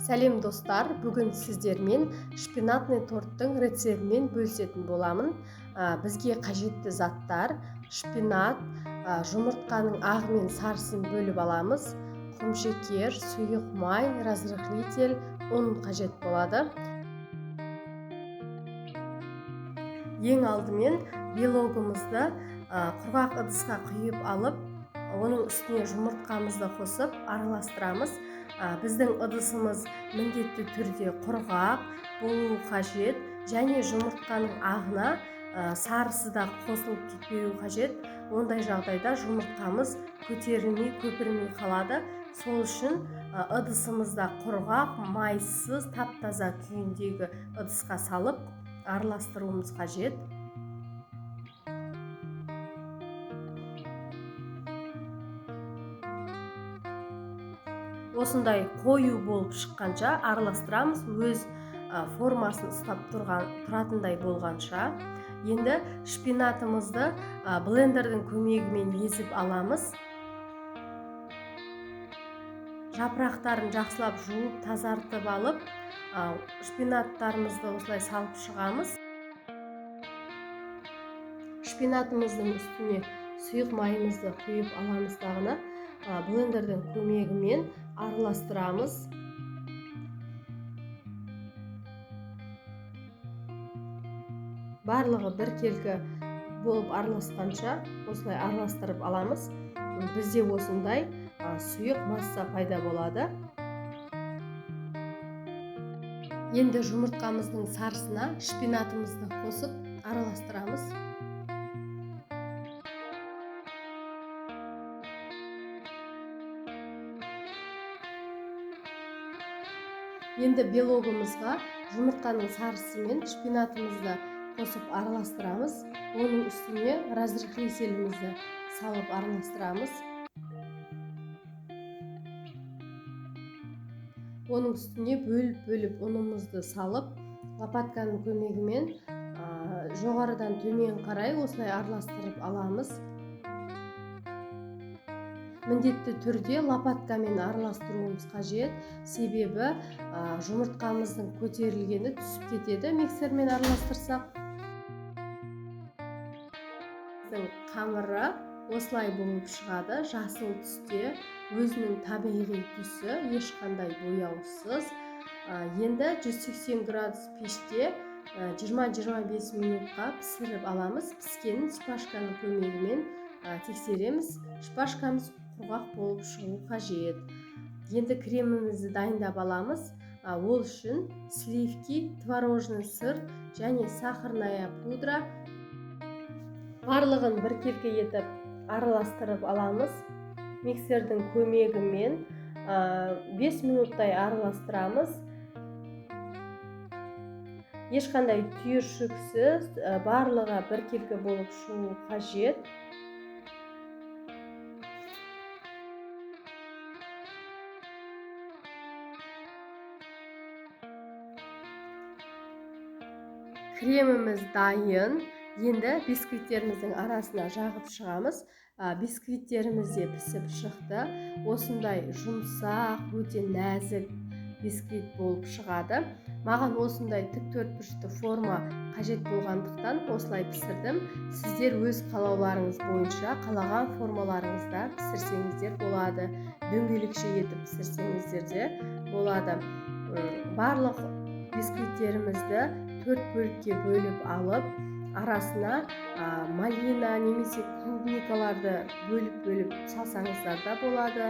Сәлем достар, бүгін сіздермен шпинатный торттың рецептімен бөлісетін боламын. Бізге қажетті заттар: шпинат, жұмыртқаның ағы мен сарысын бөліп аламыз, құмшекер, сұйық май, разрыхлитель, ұн қажет болады. Ең алдымен белогымызды құрғақ ыдысқа құйып алып, оның үстіне жұмыртқамызды қосып араластырамыз. Біздің ыдысымыз міндетті түрде құрғақ болуы қажет, және жұмыртқаның ағына сарысы да қосылып кетпеуі қажет. Ондай жағдайда жұмыртқамыз көтерілмей, көпірмей қалады. Сол үшін ыдысымызда құрғақ, майсыз, тап-таза күйіндегі ыдысқа салып араластыруымыз қажет. Осындай қою болып шыққанша араластырамыз, өз формасын ұстап тұратындай болғанша. Енді шпинатымызды блендердің көмегімен езіп аламыз. Жапырақтарын жақсылап жуып, тазартып алып, шпинаттарымызды осылай салып шығамыз. Шпинатымыздың үстіне сұйық майымызды құйып аламыз дағыны. Блендердің көмегімен араластырамыз. Барлығы біркелкі болып араласқанша осылай араластырып аламыз. Бізде осындай сұйық масса пайда болады. Енді жұмыртқамыздың сарысына шпинатымызды қосып араластырамыз. Енді белогымызға жұмыртқаның сарысы мен шпинатымызды қосып араластырамыз. Оның үстіне разрыхлителімізді салып араластырамыз. Оның үстіне бөліп ұнымызды салып, лопатканың көмегімен жоғарыдан төмен қарай осылай араластырып аламыз. Міндетті түрде лопаткамен араластыруымыз қажет, себебі жұмыртқамыздың көтерілгені түсіп кетеді миксермен араластырсақ. Қамыры осылай болып шығады, жасыл түсте, өзінің табиғи түсі, ешқандай бояусыз. Енді 180 градус пеште 20-25 минутқа пісіріп аламыз. Піскенін шпажканың көмегімен тексереміз. Шпажкамыз құрғақ болып шығу қажет. Енді кремімізді дайындап аламыз. Ол үшін сливки, творожный сыр және сахарная пудра барлығын біркелкі етіп араластырып аламыз. Миксердің көмегімен 5 минуттай араластырамыз. Ешқандай түйіршіксіз, барлығы біркелкі болып шығу қажет. Креміміз дайын. Енді бисквиттеріміздің арасына жағып шығамыз. Бисквиттеріміз де пісіп шықты. Осындай жұмсақ, өте нәзік бисквит болып шығады. Маған осындай тік-төртбұрышты форма қажет болғандықтан осылай пісірдім. Сіздер өз қалауларыңыз бойынша қалаған формаларыңызда пісірсеңіздер болады. Дөңгелекше етіп пісірсеңіздер де болады. Барлық бисквиттерімізді 4 бөлікке бөліп алып, арасына малина немесе клубникаларды бөліп салсаңыздар да болады.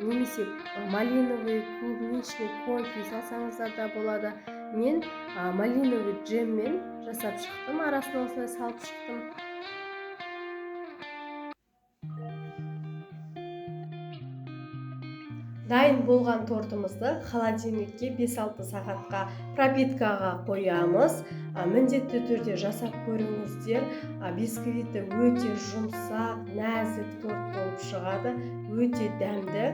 Немесе малиновый, клубничный конфи салсаңыздар да болады. Мен малиновый джеммен жасап шықтым, арасына осылай салып шықтым. Дайын болған тортымызды холодильникке 5-6 сағатқа пропиткаға қоямыз. Міндетті түрде жасап көріңіздер. Бисквиті өте жұмсақ, нәзік торт болып шығады, өте дәмді.